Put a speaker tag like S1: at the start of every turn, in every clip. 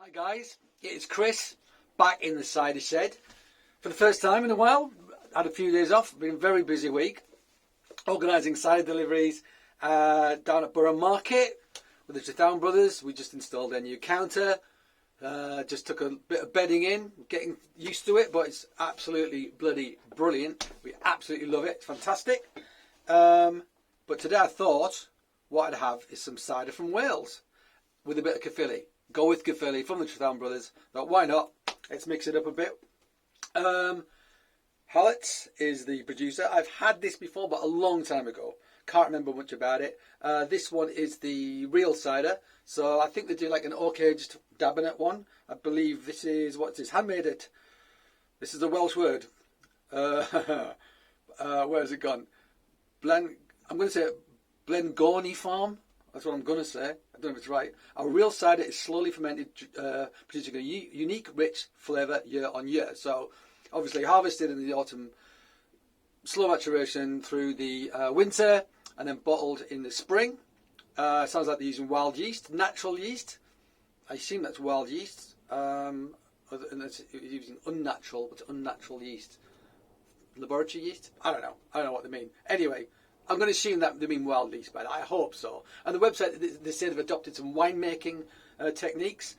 S1: Hi guys, it's Chris back in the cider shed for the first time in a while. Had a few days off, been a very busy week organising cider deliveries down at Borough Market with the Trethowne brothers. We just installed their new counter, just took a bit of bedding in, getting used to it, but it's absolutely bloody brilliant. We absolutely love it, it's fantastic. But today I thought what I'd have is some cider from Wales with a bit of Caerphilly. Go with Caerphilly from the Trethowne brothers. Thought, why not? Let's mix it up a bit. Hallett is the producer. I've had this before, but a long time ago. Can't remember much about it. This one is the real cider. So I think they do like an oak-aged dabinet one. I believe this is, what's this? Handmade it. This is a Welsh word. Where has it gone? I'm going to say Blengorny Farm. That's what I'm going to say. I don't know if it's right. Our real cider is slowly fermented, producing a unique, rich flavour year on year. So, obviously harvested in the autumn, slow maturation through the winter, and then bottled in the spring. Sounds like they're using wild yeast, natural yeast. I assume that's wild yeast. And it's using unnatural, but unnatural yeast. Laboratory yeast? I don't know what they mean. Anyway, I'm going to assume that they mean wild yeast, but I hope so. And the website, they say they've adopted some winemaking techniques.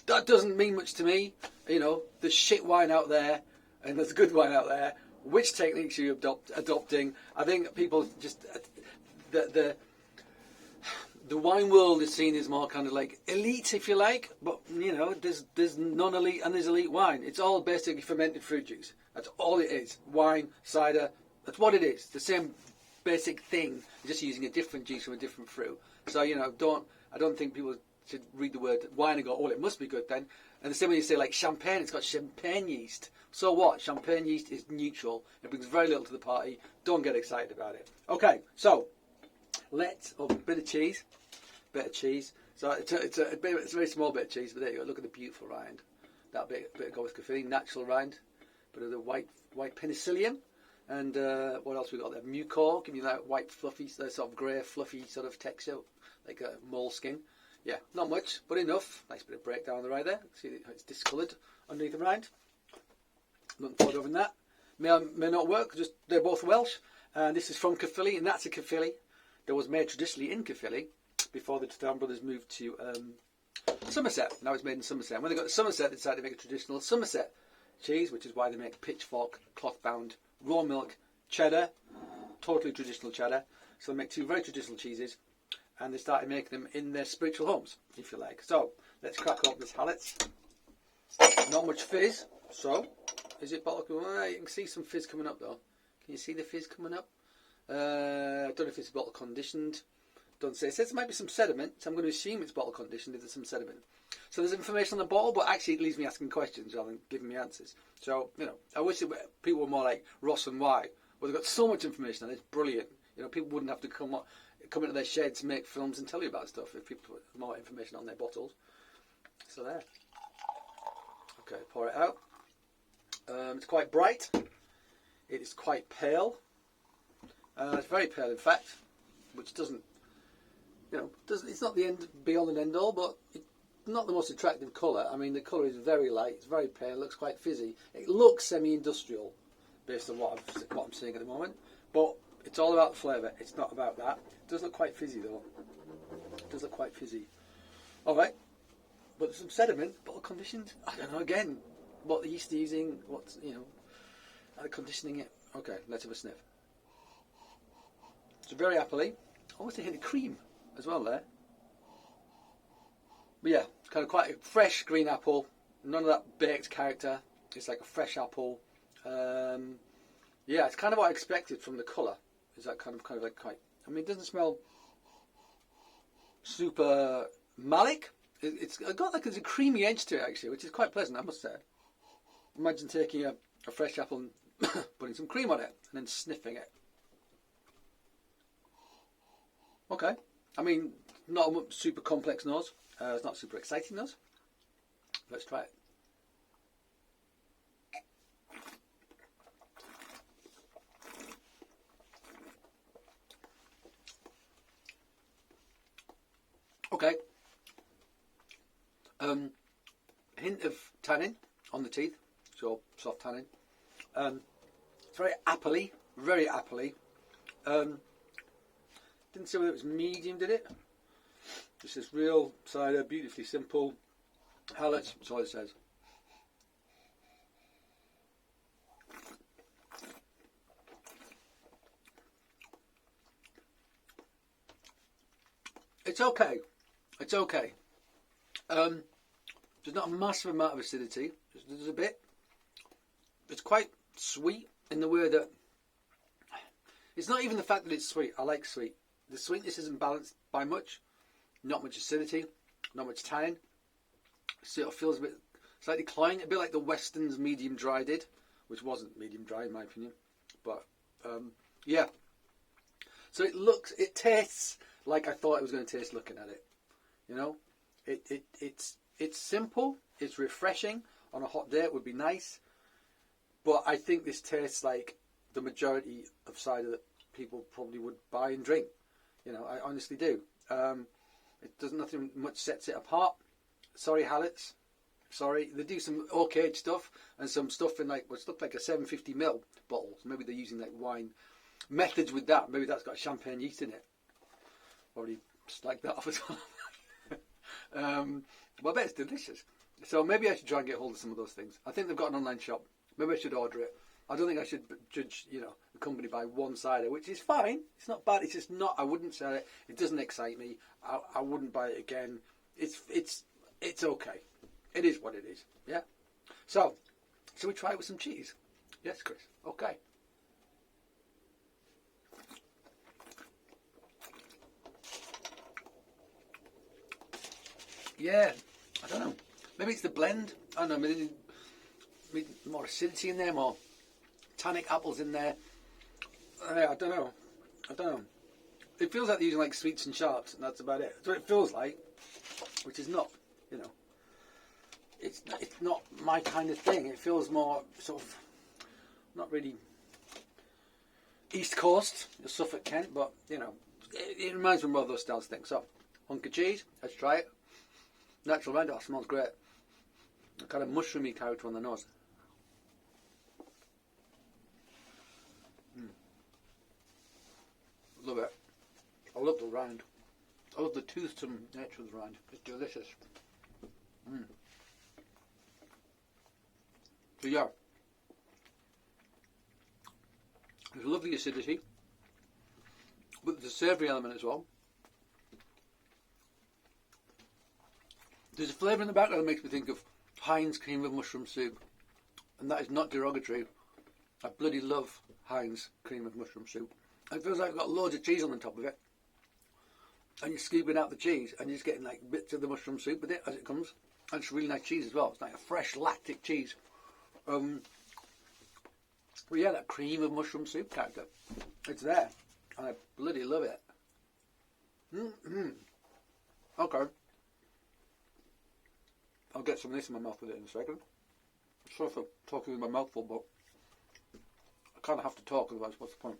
S1: That doesn't mean much to me. You know, there's shit wine out there, and there's good wine out there. Which techniques are you adopting? I think people just the wine world is seen as more kind of like elite, if you like. But you know, there's non-elite and there's elite wine. It's all basically fermented fruit juice. That's all it is. Wine, cider. That's what it is. The same basic thing, just using a different juice from a different fruit. So you know, I don't think people should read the word wine and go, oh, it must be good then. And the same way you say like champagne, it's got champagne yeast. So what? Champagne yeast is neutral. It brings very little to the party. Don't get excited about it. Okay, so let's a bit of cheese. So it's a very small bit of cheese, but there you go. Look at the beautiful rind. That bit go with Caerphilly, natural rind. Bit of the white penicillium. And what else we got there? Mucor, give you that white fluffy, sort of grey fluffy sort of texture, like a moleskin. Yeah, not much, but enough. Nice bit of breakdown on the rind there. See it's discoloured underneath the rind. Looking forward to having that. May not work, just they're both Welsh. And this is from Caerphilly, and that's a Caerphilly that was made traditionally in Caerphilly before the Trethowne brothers moved to Somerset. Now it's made in Somerset. And when they got to Somerset, they decided to make a traditional Somerset cheese, which is why they make pitchfork, cloth-bound, raw milk, cheddar, totally traditional cheddar. So they make two very traditional cheeses, and they started making them in their spiritual homes, if you like. So let's crack up this Hallett's. Not much fizz, so is it bottle? Well, you can see some fizz coming up though. Can you see the fizz coming up? I don't know if it's bottle conditioned. Don't say. It says there might be some sediment, so I'm going to assume it's bottle conditioned if there's some sediment. So there's information on the bottle, but actually it leaves me asking questions rather than giving me answers. So, you know, I wish people were more like Ross and Y, where they've got so much information and it's brilliant. You know, people wouldn't have to come into their sheds, make films and tell you about stuff if people put more information on their bottles. So there. Okay, pour it out. It's quite bright. It is quite pale. It's very pale, in fact, which doesn't, you know, it's not the end be all and end all, but it's not the most attractive colour. I mean, the colour is very light. It's very pale. It looks quite fizzy. It looks semi-industrial, based on what I'm seeing at the moment. But it's all about the flavour. It's not about that. It does look quite fizzy though. It does look quite fizzy. All right, but there's some sediment, bottle conditioned. I don't know. Again, what the yeast are using. What's are they conditioning it? Okay, let's have a sniff. It's very appley. Almost a hint of cream as well there. But yeah, kind of quite a fresh green apple. None of that baked character. It's like a fresh apple. Yeah, it's kind of what I expected from the colour. Is that kind of like quite? I mean, it doesn't smell super malic. It's got like there's a creamy edge to it actually, which is quite pleasant, I must say. Imagine taking a fresh apple and putting some cream on it and then sniffing it. Okay, I mean, not a super complex nose. It's not super exciting nose. Let's try it. Okay. Hint of tannin on the teeth, so soft tannin. It's very appley, very appley. Didn't say whether it was medium, did it? Just this real cider, beautifully simple. Hallets, that's all it says. It's okay. It's okay. There's not a massive amount of acidity. There's a bit. It's quite sweet in the way that it's not even the fact that it's sweet. I like sweet. The sweetness isn't balanced by much. Not much acidity. Not much tannin. So it feels a bit slightly cloying, a bit like the Weston's medium dry did, which wasn't medium dry in my opinion. But yeah. So it tastes like I thought it was going to taste looking at it. You know, it's simple. It's refreshing on a hot day. It would be nice, but I think this tastes like the majority of cider that people probably would buy and drink. You know, I honestly do. It does nothing much sets it apart. Sorry, Hallets. Sorry, they do some oak age stuff and some stuff in like what's looked like a 750ml bottle. So maybe they're using like wine methods with that. Maybe that's got champagne yeast in it. Already slagged that off as well. Well, I bet it's delicious. So maybe I should try and get hold of some of those things. I think they've got an online shop. Maybe I should order it. I don't think I should judge, the company by one cider, which is fine. It's not bad. It's just not. I wouldn't sell it. It doesn't excite me. I wouldn't buy it again. It's okay. It is what it is. Yeah. So, shall we try it with some cheese? Yes, Chris. Okay. Yeah. I don't know. Maybe it's the blend. I don't know. Maybe more acidity in there, more tannic apples in there. I don't know. It feels like they're using like sweets and sharps, and that's about it. That's what it feels like, which is not, it's not my kind of thing. It feels more sort of not really East Coast, Suffolk, Kent, but it reminds me of one of those styles things. So, hunk of cheese. Let's try it. Natural red. Oh, smells great. A kind of mushroomy character on the nose. Love it. I love the rind. I love the toothsome nature of the rind. It's delicious. So yeah, there's a lovely acidity, but there's a savoury element as well. There's a flavour in the background that makes me think of Heinz cream of mushroom soup, and that is not derogatory. I bloody love Heinz cream of mushroom soup. It feels like I've got loads of cheese on the top of it, and you're scooping out the cheese, and you're just getting like bits of the mushroom soup with it as it comes. And it's really nice cheese as well. It's like a fresh lactic cheese. Well, yeah, that cream of mushroom soup character. It's there, and I bloody love it. Okay. I'll get some of this in my mouth with it in a second. Sorry for talking with my mouth full, but I kind of have to talk, otherwise what's the point?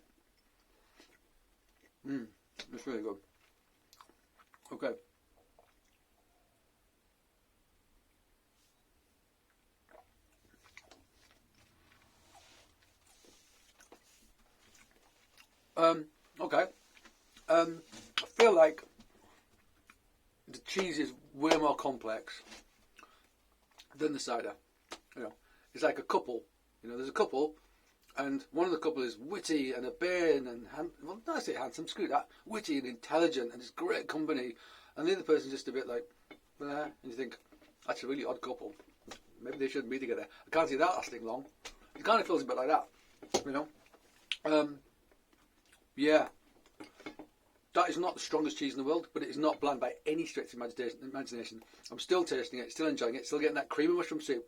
S1: It's really good. Okay. Okay. I feel like the cheese is way more complex than the cider. It's like a couple. There's a couple, and one of the couple is witty and urbane and I say handsome. Screw that. Witty and intelligent and it's great company, and the other person's just a bit like, and you think that's a really odd couple. Maybe they shouldn't be together. I can't see that lasting long. It kind of feels a bit like that. Yeah. That is not the strongest cheese in the world, but it is not bland by any stretch of imagination. I'm still tasting it, still enjoying it, still getting that creamy mushroom soup.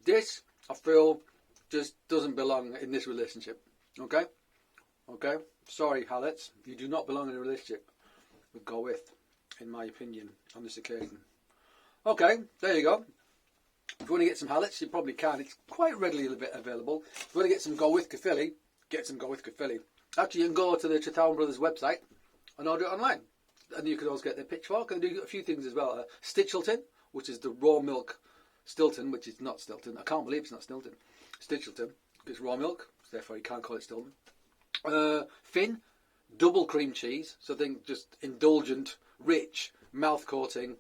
S1: This, I feel, just doesn't belong in this relationship. Okay? Sorry, Hallets. You do not belong in a relationship with Go With, in my opinion, on this occasion. Okay, there you go. If you want to get some Hallets, you probably can. It's quite readily available. If you want to get some Go With Caerphilly, get some Go With Caerphilly. Actually, you can go to the Trethowyn Brothers website and order it online. and you can always get the pitchfork. And do a few things as well. Stitchelton, which is the raw milk Stilton, which is not Stilton. I can't believe it's not Stilton. Stitchelton, it's raw milk, so therefore you can't call it Stilton. Finn, double cream cheese, so think just indulgent, rich, mouth-coating,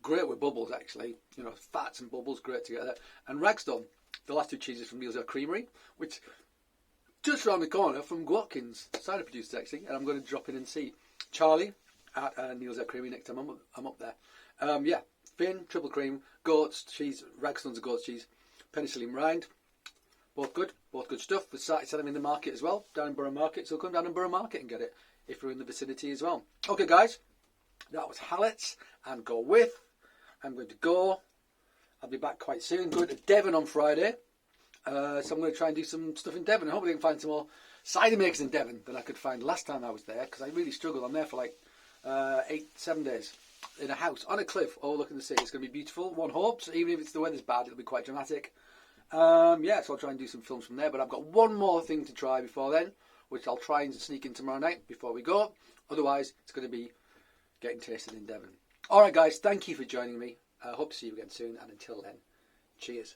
S1: great with bubbles actually, you know, fats and bubbles, great together. And Ragstone, the last two cheeses from Neil's Creamery, which just round the corner from Watkins, cider producers actually, and I'm going to drop in and see Charlie at Neil's Creamery next time I'm up there. Yeah, Finn, triple cream, goat's cheese, Ragstone's a goat's cheese, penicillin rind, both good stuff. We started selling in the market as well, down in Borough Market, so come down in Borough Market and get it if you're in the vicinity as well. Okay guys, that was Hallett's and Go With. I'm going to go. I'll be back quite soon. Going to Devon on Friday. So I'm going to try and do some stuff in Devon. I hope I can find some more cider makers in Devon than I could find last time I was there, because I really struggled. I'm there for like 7 days in a house on a cliff overlooking the sea. It's going to be beautiful. One hopes, even if the weather's bad, it'll be quite dramatic. Yeah, so I'll try and do some films from there. But I've got one more thing to try before then, which I'll try and sneak in tomorrow night before we go. Otherwise, it's going to be getting tasted in Devon. All right, guys, thank you for joining me. I hope to see you again soon. And until then, cheers.